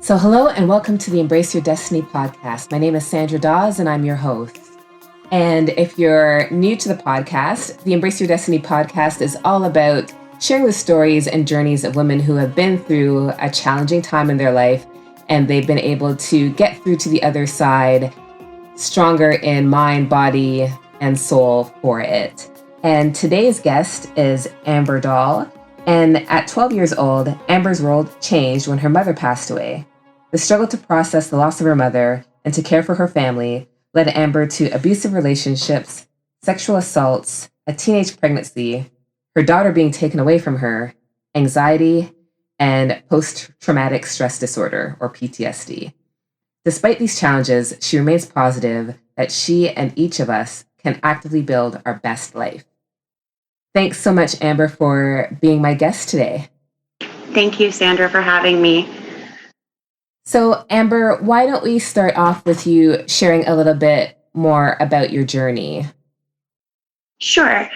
So hello and welcome to the Embrace Your Destiny podcast. My name is Sandra Dawes and I'm your host. And if you're new to the podcast, the Embrace Your Destiny podcast is all about sharing the stories and journeys of women who have been through a challenging time in their life and they've been able to get through to the other side stronger in mind, body, and soul for it. And today's guest is Amber Dahl. And at 12 years old, Amber's world changed when her mother passed away. The struggle to process the loss of her mother and to care for her family led Amber to abusive relationships, sexual assaults, a teenage pregnancy, her daughter being taken away from her, anxiety, and post-traumatic stress disorder, or PTSD. Despite these challenges, she remains positive that she and each of us can actively build our best life. Thanks so much, Amber, for being my guest today. Thank you, Sandra, for having me. So, Amber, why don't we start off with you sharing a little bit more about your journey? Sure.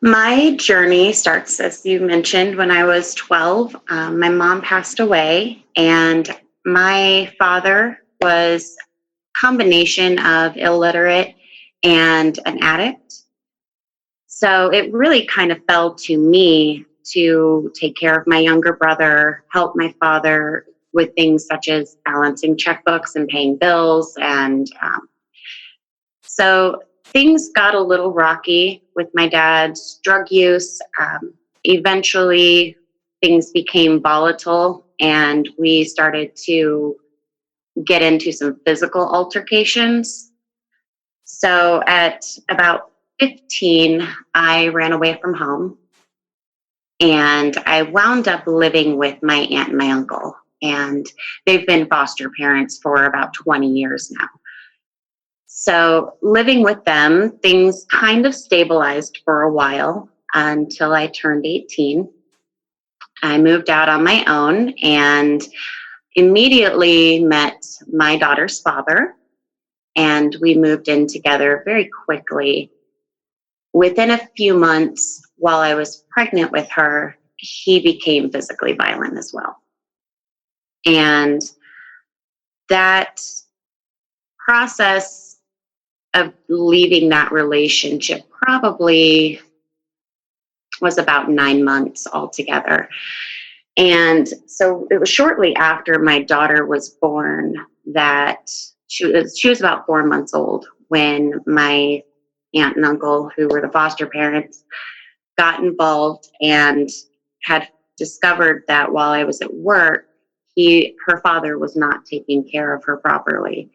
My journey starts, as you mentioned, when I was 12. My mom passed away, and my father was a combination of illiterate and an addict. So it really kind of fell to me to take care of my younger brother, help my father with things such as balancing checkbooks and paying bills. And so things got a little rocky with my dad's drug use. Eventually, things became volatile, and we started to get into some physical altercations. So at about 15, I ran away from home, and I wound up living with my aunt and my uncle. And they've been foster parents for about 20 years now. So living with them, things kind of stabilized for a while until I turned 18. I moved out on my own and immediately met my daughter's father, and we moved in together very quickly. Within a few months, while I was pregnant with her, he became physically violent as well. And that process of leaving that relationship probably was about 9 months altogether. And so it was shortly after my daughter was born that she was about 4 months old when my aunt and uncle, who were the foster parents, got involved and had discovered that while I was at work, her father was not taking care of her properly.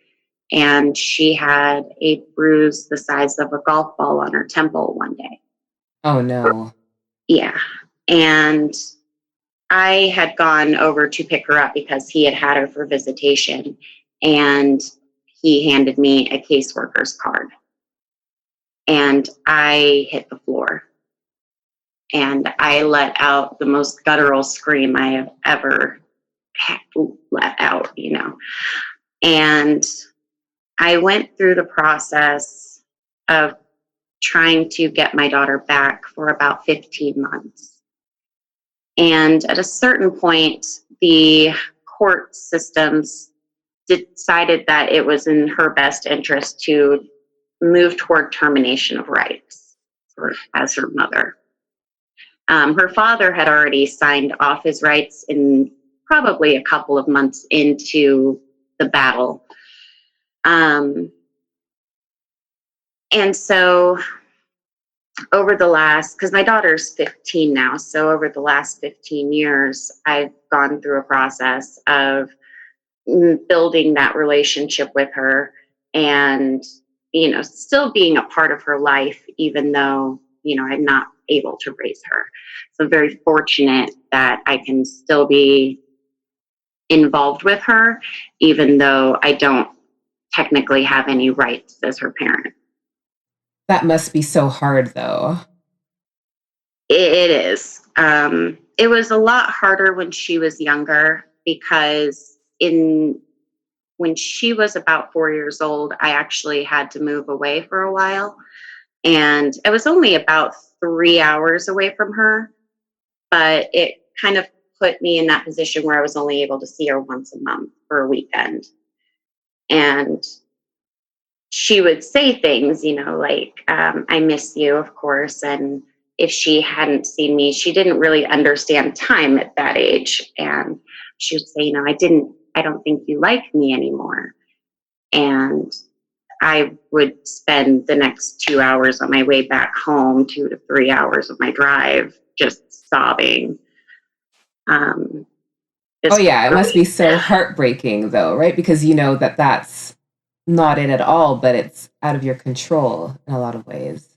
And she had a bruise the size of a golf ball on her temple one day. Oh, no. Yeah. And I had gone over to pick her up because he had had her for visitation, and he handed me a caseworker's card. And I hit the floor. And I let out the most guttural scream I have ever let out, And I went through the process of trying to get my daughter back for about 15 months. And at a certain point, the court systems decided that it was in her best interest to move toward termination of rights as her mother. Her father had already signed off his rights in probably a couple of months into the battle. And so over the last, because my daughter's 15 now, so over the last 15 years, I've gone through a process of building that relationship with her and, still being a part of her life, even though, I'm not able to raise her. So I'm very fortunate that I can still be involved with her, even though I don't technically have any rights as her parent. That must be so hard, though. It is. It was a lot harder when she was younger because when she was about 4 years old, I actually had to move away for a while. And I was only about 3 hours away from her, but it kind of put me in that position where I was only able to see her once a month for a weekend. And she would say things, like, I miss you, of course. And if she hadn't seen me, she didn't really understand time at that age. And she would say, I don't think you like me anymore. And I would spend the next 2 hours on my way back home, 2 to 3 hours of my drive, just sobbing. Oh, yeah. It must be so heartbreaking, though, right? Because you know that that's not it at all, but it's out of your control in a lot of ways.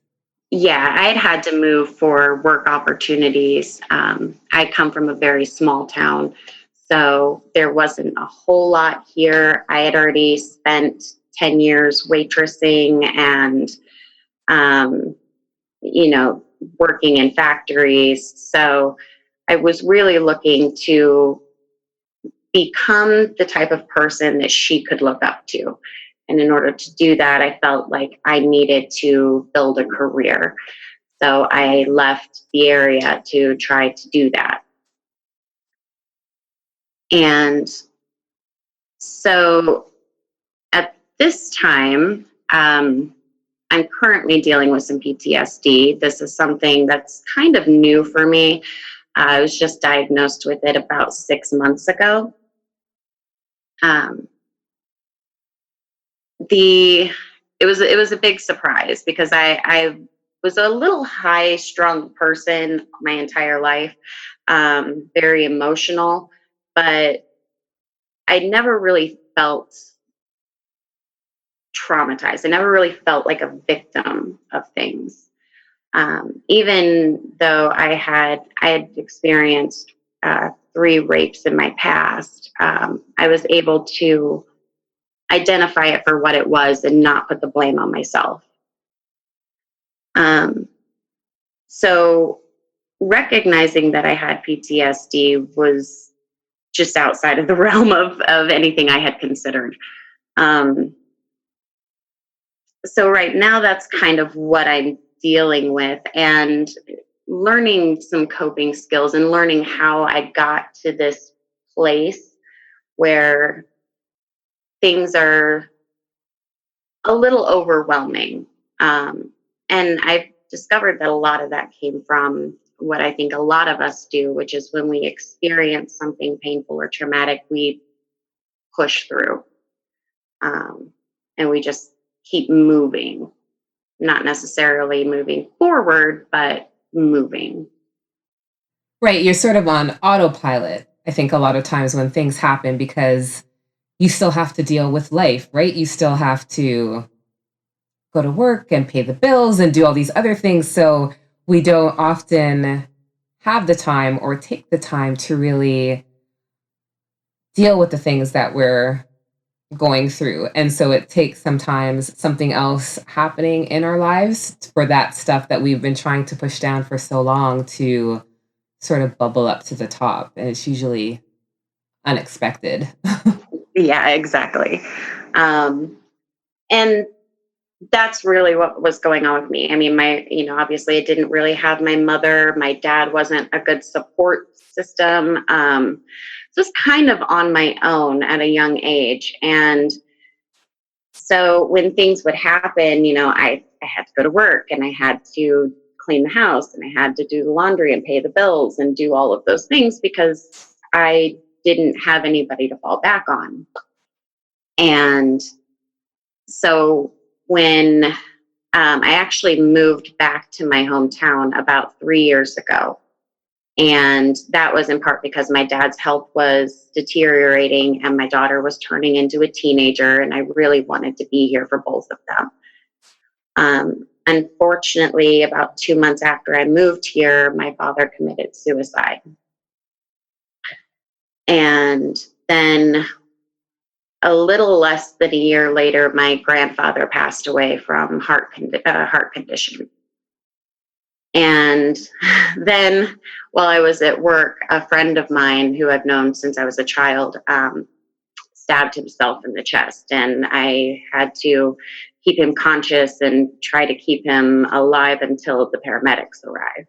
Yeah, I had to move for work opportunities. I come from a very small town, so there wasn't a whole lot here. I had already spent 10 years waitressing and, um, working in factories. So I was really looking to become the type of person that she could look up to. And in order to do that, I felt like I needed to build a career. So I left the area to try to do that. And so at this time, I'm currently dealing with some PTSD. This is something that's kind of new for me. I was just diagnosed with it about 6 months ago. Um, it was a big surprise because I was a little high strung person my entire life, very emotional, but I never really felt traumatized. I never really felt like a victim of things. Even though I had experienced 3 rapes in my past, I was able to identify it for what it was and not put the blame on myself. Um, so recognizing that I had PTSD was just outside of the realm of anything I had considered. Um, so right now, that's kind of what I'm dealing with, and learning some coping skills and learning how I got to this place where things are a little overwhelming. And I've discovered that a lot of that came from what I think a lot of us do, which is when we experience something painful or traumatic, we push through, and we just keep moving, not necessarily moving forward, but moving. Right. You're sort of on autopilot, I think, a lot of times when things happen because you still have to deal with life, right? You still have to go to work and pay the bills and do all these other things. So we don't often have the time or take the time to really deal with the things that we're going through. And so it takes sometimes something else happening in our lives for that stuff that we've been trying to push down for so long to sort of bubble up to the top. And it's usually unexpected. Yeah, exactly. And that's really what was going on with me. I mean, obviously I didn't really have my mother. My dad wasn't a good support system. So I was kind of on my own at a young age. And so when things would happen, I had to go to work and I had to clean the house and I had to do the laundry and pay the bills and do all of those things because I didn't have anybody to fall back on. And so when I actually moved back to my hometown about 3 years ago. And that was in part because my dad's health was deteriorating and my daughter was turning into a teenager. And I really wanted to be here for both of them. Unfortunately, about 2 months after I moved here, my father committed suicide. And then a little less than a year later, my grandfather passed away from heart condition. And then while I was at work, a friend of mine who I've known since I was a child stabbed himself in the chest. And I had to keep him conscious and try to keep him alive until the paramedics arrived.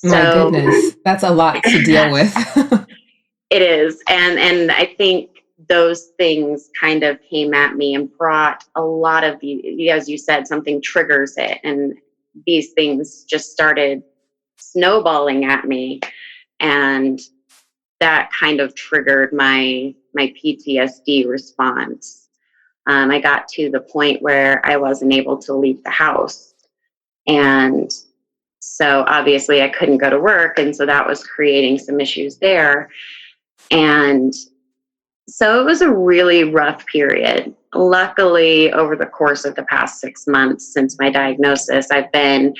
My So goodness, that's a lot to deal with. it is. And I think those things kind of came at me and brought a lot of as you said, something triggers it. And these things just started snowballing at me. And that kind of triggered my PTSD response. I got to the point where I wasn't able to leave the house. And so obviously I couldn't go to work. And so that was creating some issues there. And so it was a really rough period. Luckily, over the course of the past 6 months since my diagnosis, I've been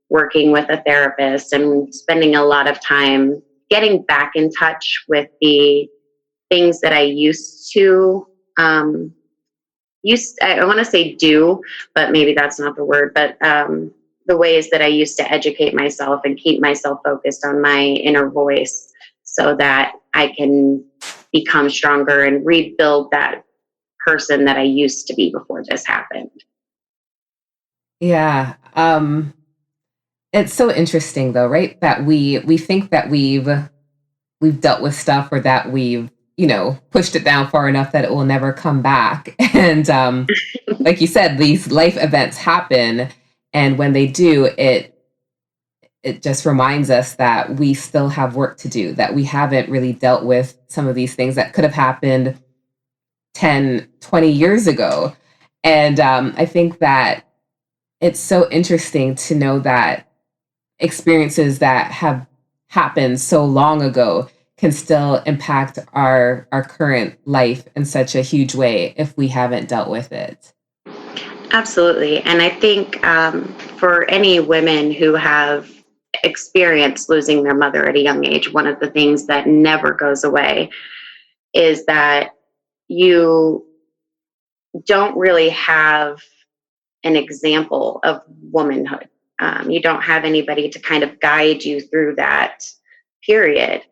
working with a therapist and spending a lot of time getting back in touch with the things that I used to I want to say do, but maybe that's not the word, but the ways that I used to educate myself and keep myself focused on my inner voice so that I can become stronger and rebuild that person that I used to be before this happened. Yeah. It's so interesting though, right? That we think that we've dealt with stuff, or that we've, pushed it down far enough that it will never come back. And like you said, these life events happen, and when they do, it just reminds us that we still have work to do, that we haven't really dealt with some of these things that could have happened 10, 20 years ago. And I think that it's so interesting to know that experiences that have happened so long ago can still impact our current life in such a huge way if we haven't dealt with it. Absolutely. And I think for any women who have experienced losing their mother at a young age, one of the things that never goes away is that you don't really have an example of womanhood. You don't have anybody to kind of guide you through that period.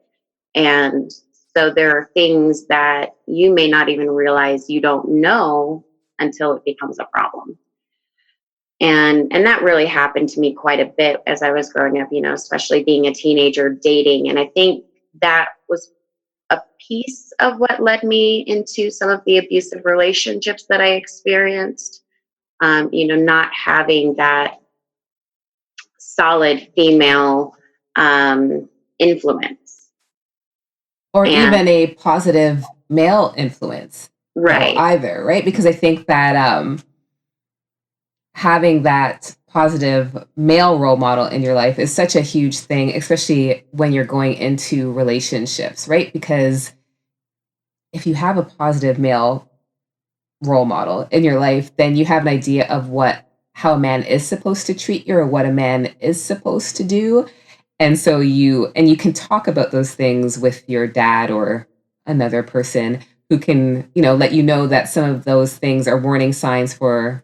And so there are things that you may not even realize you don't know until it becomes a problem. And that really happened to me quite a bit as I was growing up, especially being a teenager, dating. And I think that was a piece of what led me into some of the abusive relationships that I experienced. Not having that solid female influence. Or And even a positive male influence, right, either, right? Because I think that having that positive male role model in your life is such a huge thing, especially when you're going into relationships, right? Because if you have a positive male role model in your life, then you have an idea of how a man is supposed to treat you, or what a man is supposed to do. And so you can talk about those things with your dad or another person who can, let you know that some of those things are warning signs for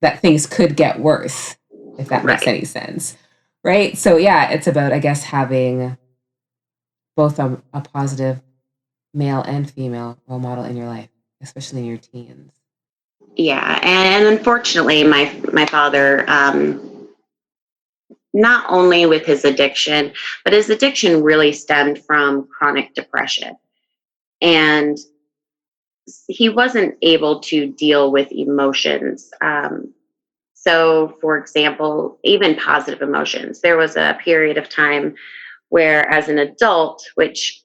that things could get worse, if that makes right. any sense. Right? So yeah, it's about, I guess, having both a positive male and female role model in your life, especially in your teens. Yeah. And unfortunately, my father, not only with his addiction, but his addiction really stemmed from chronic depression. And he wasn't able to deal with emotions. So, for example, even positive emotions. There was a period of time where, as an adult, which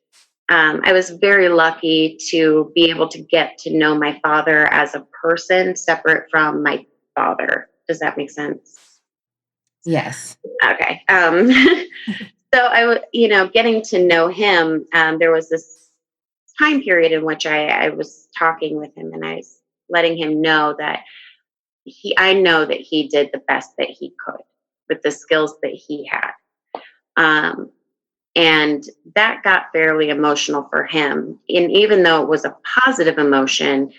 I was very lucky to be able to get to know my father as a person separate from my father. Does that make sense? Yes. Okay. So getting to know him, there was this time period in which I was talking with him, and I was letting him know that I know that he did the best that he could with the skills that he had. Um, and that got fairly emotional for him. And even though it was a positive emotion,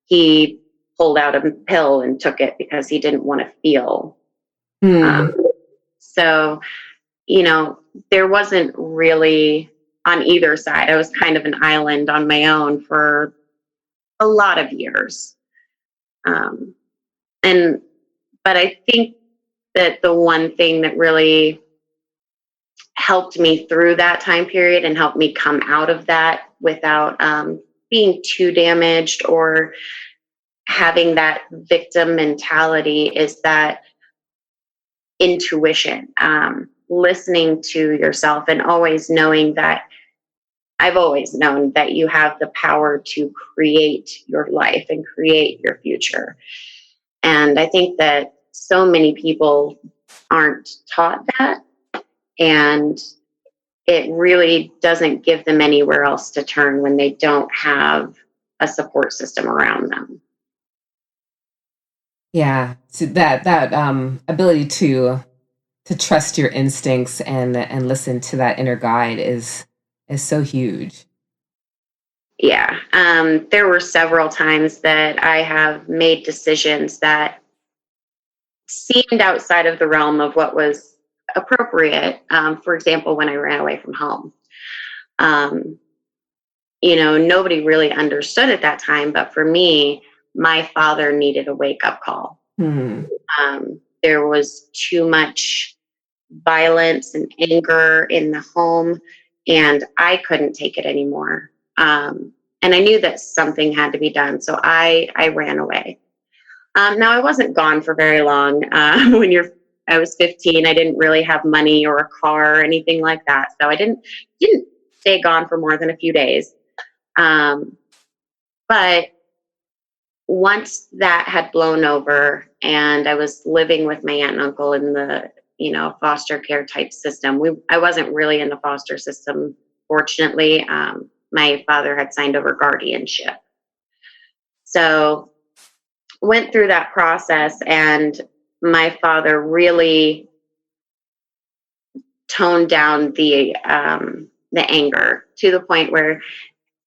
he pulled out a pill and took it because he didn't want to feel. Hmm. Um, so, you know, there wasn't really on either side. I was kind of an island on my own for a lot of years. Um, but I think that the one thing that really helped me through that time period and helped me come out of that without being too damaged or having that victim mentality is that intuition, listening to yourself and always knowing that I've always known that you have the power to create your life and create your future. And I think that so many people aren't taught that. And it really doesn't give them anywhere else to turn when they don't have a support system around them. Yeah, so that ability to trust your instincts and listen to that inner guide is so huge. Yeah. There were several times that I have made decisions that seemed outside of the realm of what was appropriate. For example, when I ran away from home. Um, Nobody really understood at that time, but for me, my father needed a wake up call. Hmm. There was too much violence and anger in the home, and I couldn't take it anymore. And I knew that something had to be done, so I ran away. Now I wasn't gone for very long. I was 15. I didn't really have money or a car or anything like that, so I didn't stay gone for more than a few days. Um, but once that had blown over and I was living with my aunt and uncle in the, foster care type system, I wasn't really in the foster system, fortunately. My father had signed over guardianship. So went through that process, and my father really toned down the anger to the point where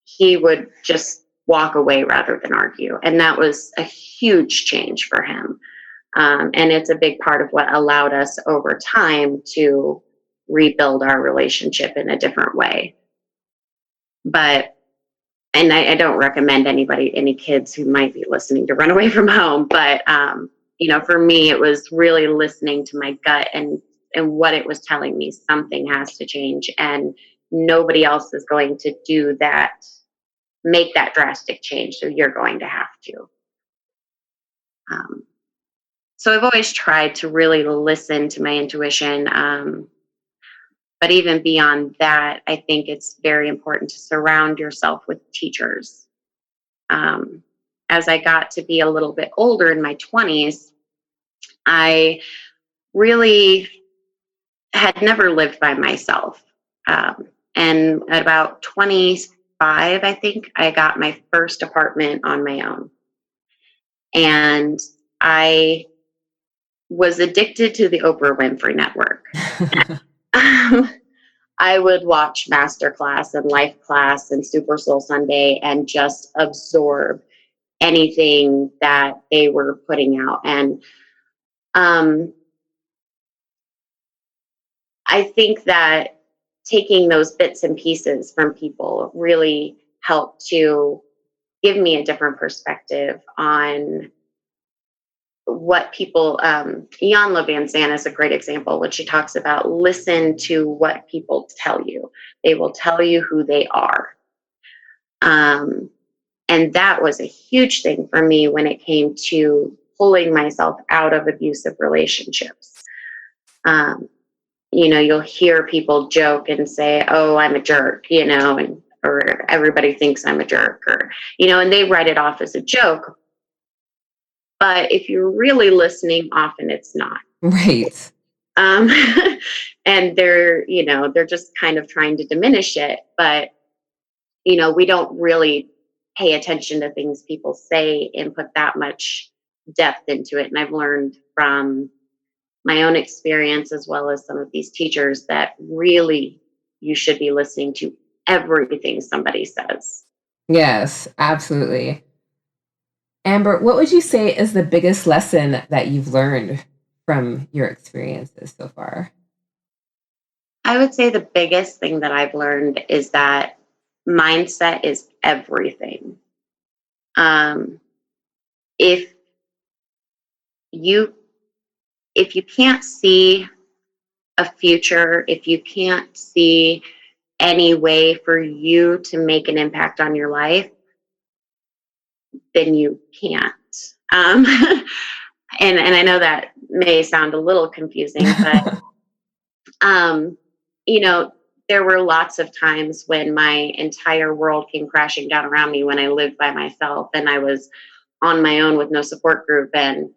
he would just walk away rather than argue. And that was a huge change for him. And it's a big part of what allowed us over time to rebuild our relationship in a different way. But, and I don't recommend any kids who might be listening to run away from home. But, for me, it was really listening to my gut and what it was telling me. Something has to change, and nobody else is going to do that, make that drastic change. So you're going to have to. Um, so I've always tried to really listen to my intuition. But even beyond that, I think it's very important to surround yourself with teachers. Um, as I got to be a little bit older in my 20s, I really had never lived by myself. And at about 25, I think, I got my first apartment on my own. And I was addicted to the Oprah Winfrey Network. I would watch Masterclass and Life Class and Super Soul Sunday and just absorb anything that they were putting out. And um, I think that taking those bits and pieces from people really helped to give me a different perspective on what people, Jan Van Zandt is a great example when she talks about listen to what people tell you. They will tell you who they are. Um, and that was a huge thing for me when it came to pulling myself out of abusive relationships. Um, you'll hear people joke and say, "Oh, I'm a jerk," or everybody thinks I'm a jerk, and they write it off as a joke. But if you're really listening, often it's not. Right. Um, and they're just kind of trying to diminish it. But, we don't really pay attention to things people say and put that much depth into it. And I've learned from my own experience, as well as some of these teachers, that really you should be listening to everything somebody says. Yes, absolutely. Amber, what would you say is the biggest lesson that you've learned from your experiences so far? I would say the biggest thing that I've learned is that mindset is everything. Um, if you if you can't see a future, if you can't see any way for you to make an impact on your life, then you can't. Um, and I know that may sound a little confusing, but um, you know, there were lots of times when my entire world came crashing down around me when I lived by myself and I was on my own with no support group. And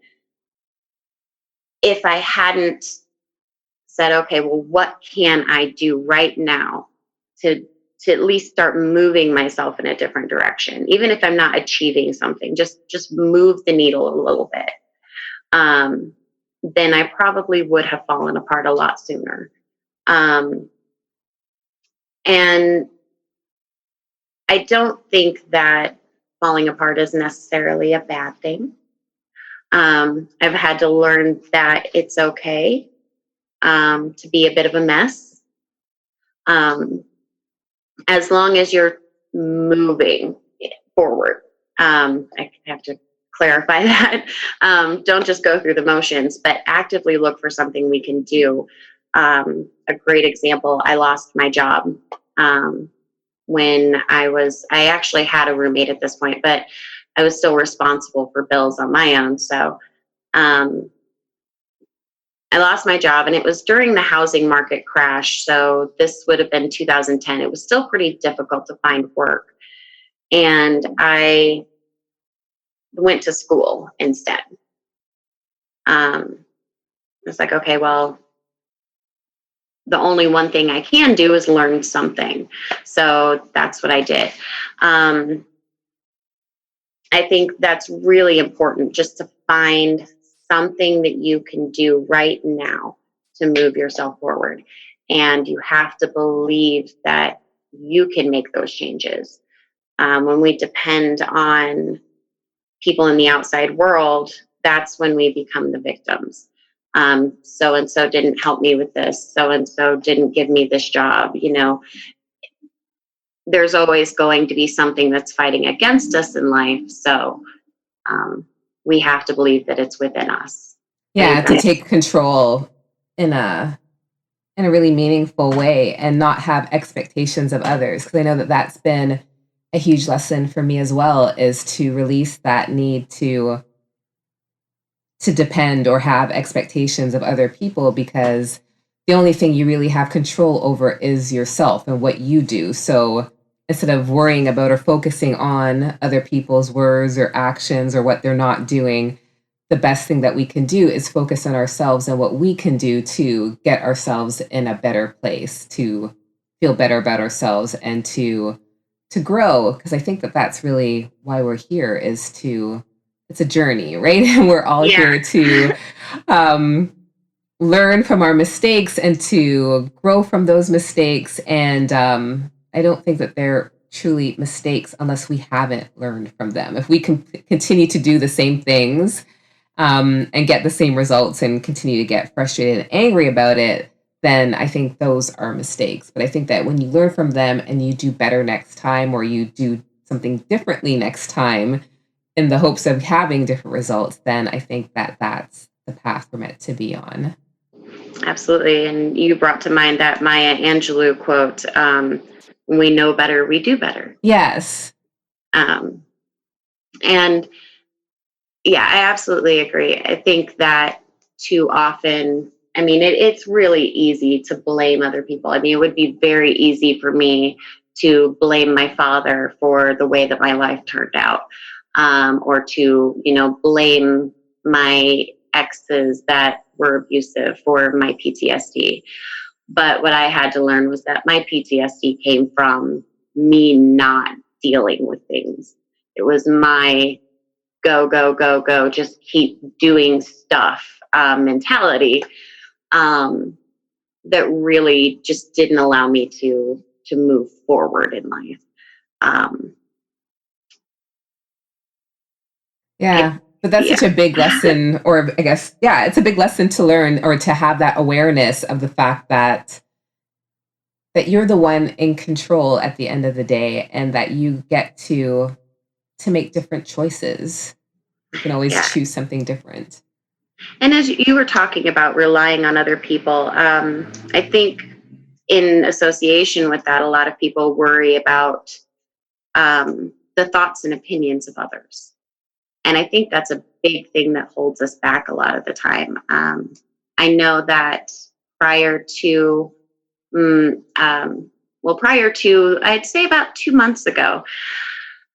if I hadn't said, okay, well, what can I do right now to at least start moving myself in a different direction, even if I'm not achieving something, just move the needle a little bit. Then I probably would have fallen apart a lot sooner. And I don't think that falling apart is necessarily a bad thing. I've had to learn that it's okay to be a bit of a mess, as long as you're moving forward. I have to clarify that. Don't just go through the motions, but actively look for something we can do. A great example, I lost my job when I actually had a roommate at this point, but I was still responsible for bills on my own. So um, I lost my job, and it was during the housing market crash. So this would have been 2010. It was still pretty difficult to find work. And I went to school instead. It's like, okay, well, the only one thing I can do is learn something. So that's what I did. I think that's really important, just to find something that you can do right now to move yourself forward. And you have to believe that you can make those changes. When we depend on people in the outside world, that's when we become the victims. So and so didn't help me with this. So and so didn't give me this job. There's always going to be something that's fighting against us in life. So we have to believe that it's within us. Yeah, to take control in a really meaningful way and not have expectations of others. Because I know that that's been a huge lesson for me as well, is to release that need to depend or have expectations of other people, because the only thing you really have control over is yourself and what you do. So instead of worrying about or focusing on other people's words or actions or what they're not doing, the best thing that we can do is focus on ourselves and what we can do to get ourselves in a better place, to feel better about ourselves and to grow. Because I think that that's really why we're here, is to, it's a journey, right? And we're all here to learn from our mistakes and to grow from those mistakes. And I don't think that they're truly mistakes unless we haven't learned from them. If we can continue to do the same things and get the same results and continue to get frustrated and angry about it, then I think those are mistakes. But I think that when you learn from them and you do better next time, or you do something differently next time in the hopes of having different results, then I think that that's the path we're meant to be on. Absolutely. And you brought to mind that Maya Angelou quote, when we know better, we do better. Yes. And yeah, I absolutely agree. I think that too often, I mean, it's really easy to blame other people. I mean, it would be very easy for me to blame my father for the way that my life turned out, or to, blame my exes that were abusive for my PTSD. But what I had to learn was that my PTSD came from me not dealing with things. It was my go, go, go, go, just keep doing stuff mentality that really just didn't allow me to move forward in life. But that's such a big lesson, or I guess, it's a big lesson to learn, or to have that awareness of the fact that you're the one in control at the end of the day, and that you get to make different choices. You can always choose something different. And as you were talking about relying on other people, I think in association with that, a lot of people worry about the thoughts and opinions of others. And I think that's a big thing that holds us back a lot of the time. I know that prior to, prior to, I'd say about 2 months ago,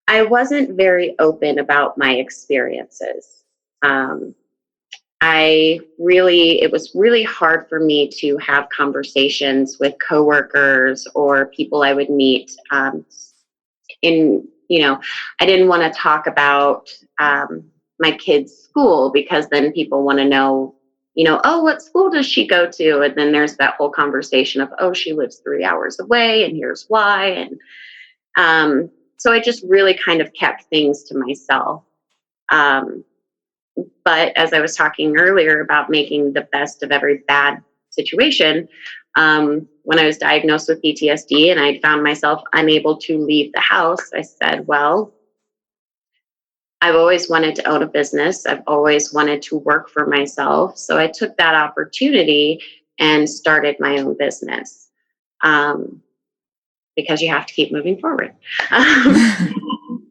I wasn't very open about my experiences. Um, it was really hard for me to have conversations with coworkers or people I would meet. I didn't want to talk about my kid's school, because then people want to know, oh, what school does she go to? And then there's that whole conversation of, oh, she lives 3 hours away and here's why. And so I just really kind of kept things to myself. But as I was talking earlier about making the best of every bad situation, when I was diagnosed with PTSD and I found myself unable to leave the house, I said, well, I've always wanted to own a business. I've always wanted to work for myself. So I took that opportunity and started my own business, because you have to keep moving forward.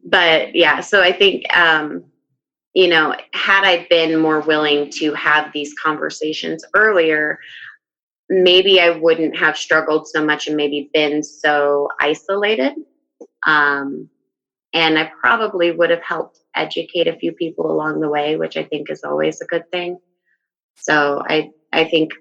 But yeah, so I think, had I been more willing to have these conversations earlier, maybe I wouldn't have struggled so much and maybe been so isolated. And I probably would have helped educate a few people along the way, which I think is always a good thing. So I think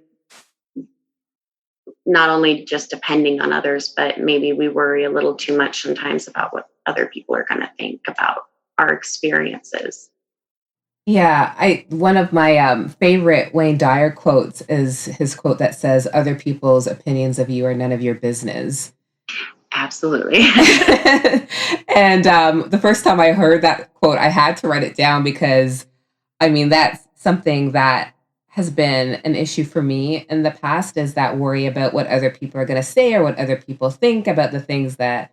not only just depending on others, but maybe we worry a little too much sometimes about what other people are going to think about our experiences. Yeah, one of my favorite Wayne Dyer quotes is his quote that says, "Other people's opinions of you are none of your business." Absolutely. And the first time I heard that quote, I had to write it down because, I mean, that's something that has been an issue for me in the past, is that worry about what other people are going to say or what other people think about the things that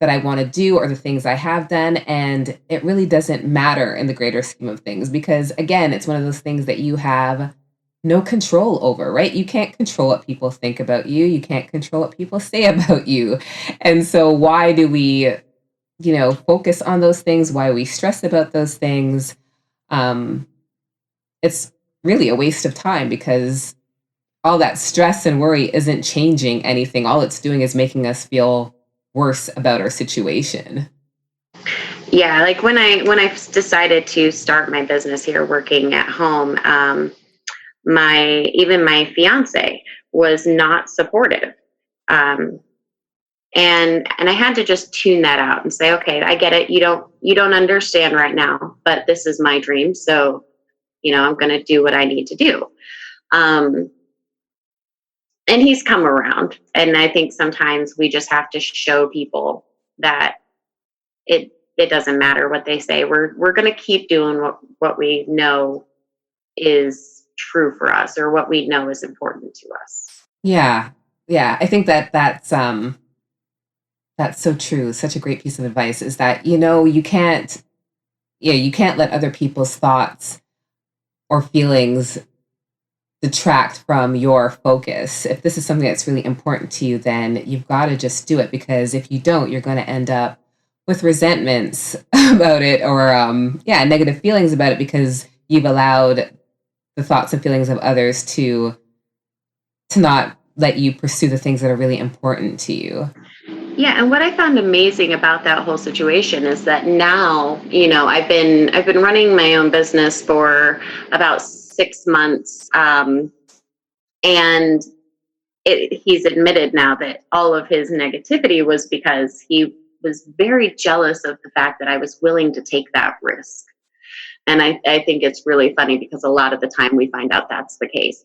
I want to do or the things I have done. And it really doesn't matter in the greater scheme of things, because again, it's one of those things that you have no control over, right? You can't control what people think about you. You can't control what people say about you. And so why do we, focus on those things? Why we stress about those things? It's really a waste of time, because all that stress and worry isn't changing anything. All it's doing is making us feel worse about our situation. Yeah, like when I decided to start my business here, working at home, my fiance was not supportive, and I had to just tune that out and say, okay, I get it. You don't understand right now, but this is my dream, so I'm going to do what I need to do. Um, and he's come around, and I think sometimes we just have to show people that it doesn't matter what they say. We're going to keep doing what we know is true for us, or what we know is important to us. Yeah. Yeah. I think that's so true. Such a great piece of advice is that, you can't let other people's thoughts or feelings detract from your focus. If this is something that's really important to you, then you've got to just do it, because if you don't, you're going to end up with resentments about it, or negative feelings about it, because you've allowed the thoughts and feelings of others to not let you pursue the things that are really important to you. Yeah, and what I found amazing about that whole situation is that now, I've been running my own business for about 6 months, and he's admitted now that all of his negativity was because he was very jealous of the fact that I was willing to take that risk. And I think it's really funny, because a lot of the time we find out that's the case.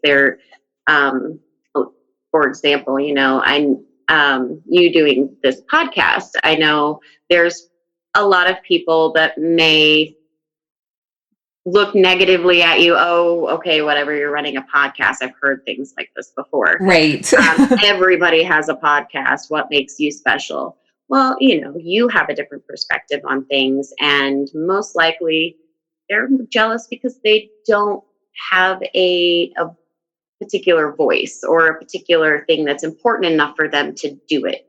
Um, for example, you doing this podcast, I know there's a lot of people that may look negatively at you. Oh, okay, whatever, you're running a podcast. I've heard things like this before. Right. Everybody has a podcast. What makes you special? Well, you have a different perspective on things, and most likely they're jealous because they don't have a particular voice or a particular thing that's important enough for them to do it.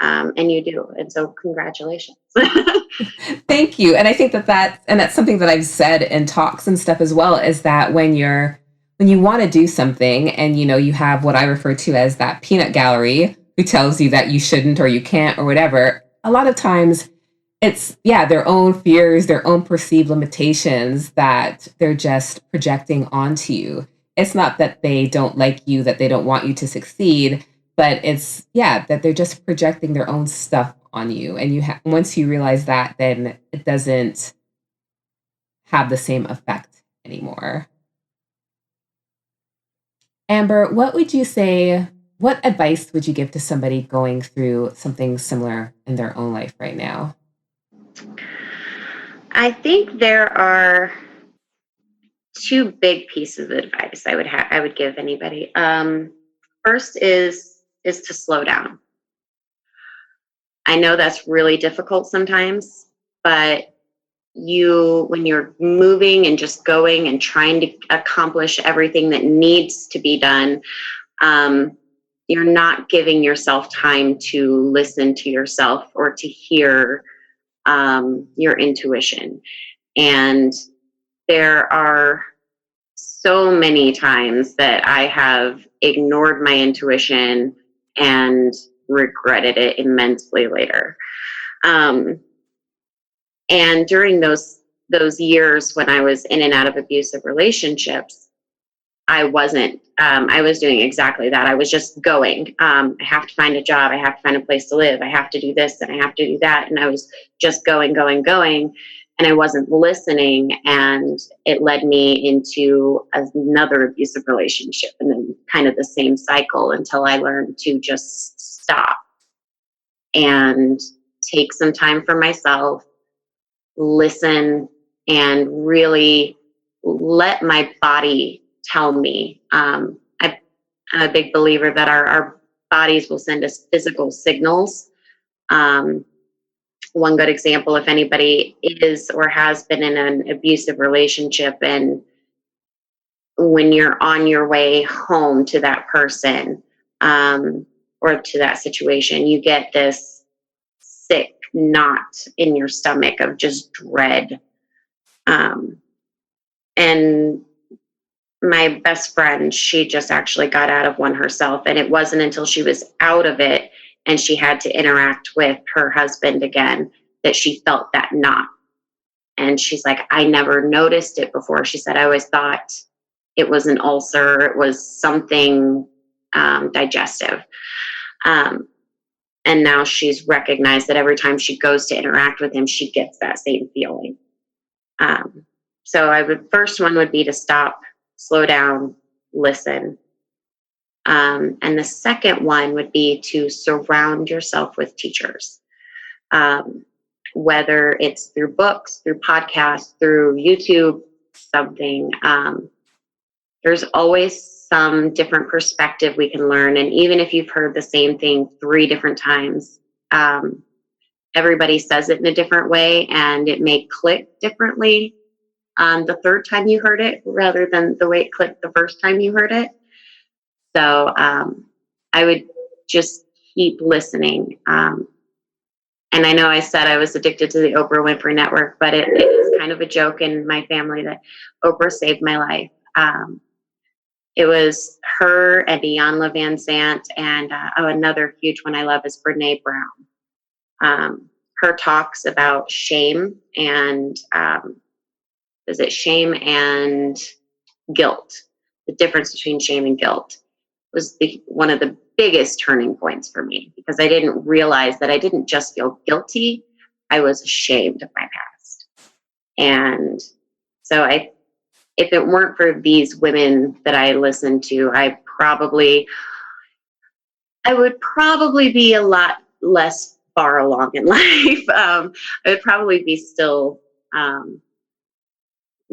And you do. And so congratulations. Thank you. And I think that's something that I've said in talks and stuff as well, is that when you want to do something and, you have what I refer to as that peanut gallery who tells you that you shouldn't or you can't or whatever, a lot of times it's, their own fears, their own perceived limitations that they're just projecting onto you. It's not that they don't like you, that they don't want you to succeed, but it's, that they're just projecting their own stuff on you. And once you realize that, then it doesn't have the same effect anymore. Amber, what advice would you give to somebody going through something similar in their own life right now? I think there are two big pieces of advice I would give anybody. First is to slow down. I know that's really difficult sometimes, but when you're moving and just going and trying to accomplish everything that needs to be done, you're not giving yourself time to listen to yourself or to hear your intuition. And there are so many times that I have ignored my intuition and regretted it immensely later. And during those years when I was in and out of abusive relationships, I wasn't. I was doing exactly that. I was just going. I have to find a job. I have to find a place to live. I have to do this and I have to do that. And I was just going. And I wasn't listening. And it led me into another abusive relationship and then kind of the same cycle until I learned to just stop and take some time for myself, listen, and really let my body tell me. I'm a big believer that our bodies will send us physical signals. One good example, if anybody is or has been in an abusive relationship, and when you're on your way home to that person or to that situation, you get this sick knot in your stomach of just dread. And my best friend, she just actually got out of one herself. And it wasn't until she was out of it and she had to interact with her husband again that she felt that knot. And she's like, I never noticed it before. She said, I always thought it was an ulcer. It was something digestive. And now she's recognized that every time she goes to interact with him, she gets that same feeling. So first one would be to stop, slow down, listen. And the second one would be to surround yourself with teachers, whether it's through books, through podcasts, through YouTube, something. There's always some different perspective we can learn. And even if you've heard the same thing 3 different times, everybody says it in a different way and it may click differently the third time you heard it rather than the way it clicked the first time you heard it. So I would just keep listening. And I know I said I was addicted to the Oprah Winfrey Network, but it is kind of a joke in my family that Oprah saved my life. It was her and Iyanla Van Sant, and another huge one I love is Brene Brown. Her talks about shame and shame and guilt, the difference between shame and guilt was one of the biggest turning points for me, because I didn't realize that I didn't just feel guilty, I was ashamed of my past. And so if it weren't for these women that I listened to, I would probably be a lot less far along in life. I would probably be still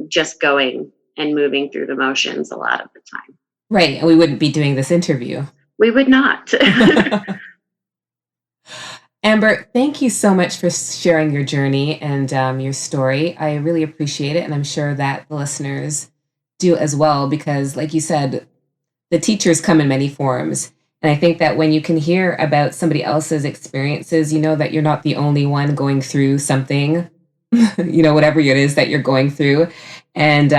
just going and moving through the motions a lot of the time. Right. And we wouldn't be doing this interview. We would not. Amber, thank you so much for sharing your journey and your story. I really appreciate it. And I'm sure that the listeners do as well, because like you said, the teachers come in many forms. And I think that when you can hear about somebody else's experiences, you know that you're not the only one going through something, whatever it is that you're going through. And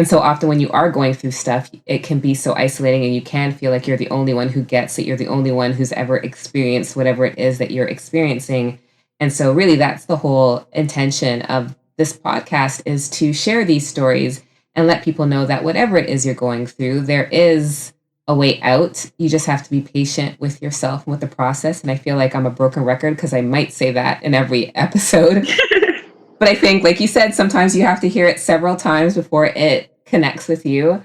so often when you are going through stuff, it can be so isolating, and you can feel like you're the only one who gets it. You're the only one who's ever experienced whatever it is that you're experiencing. And so really that's the whole intention of this podcast, is to share these stories and let people know that whatever it is you're going through, there is a way out. You just have to be patient with yourself and with the process. And I feel like I'm a broken record because I might say that in every episode. But I think, like you said, sometimes you have to hear it several times before it connects with you.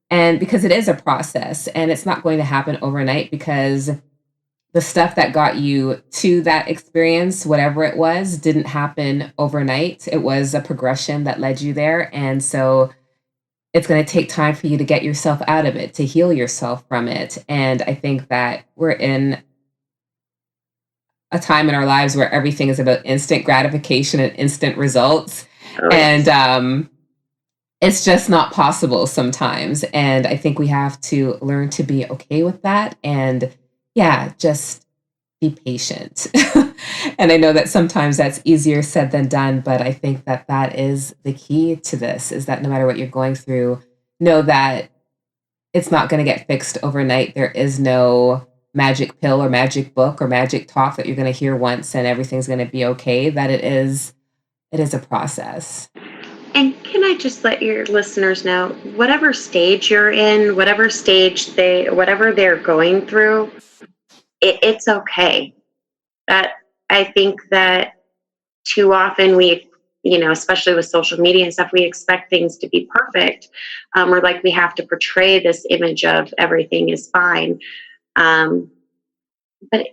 And because it is a process, and it's not going to happen overnight, because the stuff that got you to that experience, whatever it was, didn't happen overnight. It was a progression that led you there. And so it's going to take time for you to get yourself out of it, to heal yourself from it. And I think that we're in a time in our lives where everything is about instant gratification and instant results. Oh, yes. And it's just not possible sometimes. And I think we have to learn to be okay with that. And just be patient. And I know that sometimes that's easier said than done, but I think that that is the key to this, is that no matter what you're going through, know that it's not going to get fixed overnight. There is no magic pill or magic book or magic talk that you're going to hear once and everything's going to be okay. That it is a process. And can I just let your listeners know, whatever stage you're in, whatever they're going through, it's okay. That I think that too often we, especially with social media and stuff, we expect things to be perfect. Or like we have to portray this image of everything is fine. But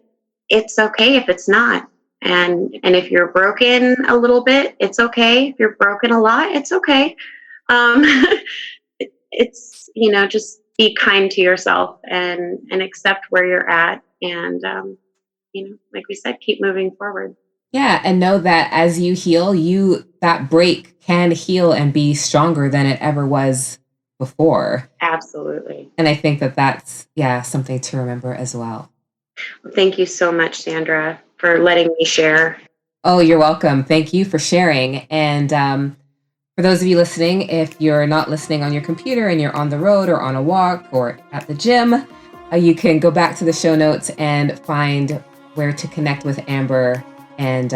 it's okay if it's not. And if you're broken a little bit, it's okay. If you're broken a lot, it's okay. It's, just be kind to yourself and accept where you're at. And, like we said, keep moving forward. Yeah. And know that as you heal, that break can heal and be stronger than it ever was before. Absolutely. And I think that that's, something to remember as well. Well, thank you so much, Sandra, for letting me share. Oh, you're welcome. Thank you for sharing. And for those of you listening, if you're not listening on your computer and you're on the road or on a walk or at the gym, you can go back to the show notes and find where to connect with Amber and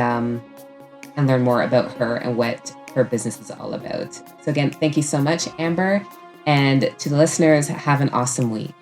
learn more about her and what her business is all about. So again, thank you so much, Amber. And to the listeners, have an awesome week.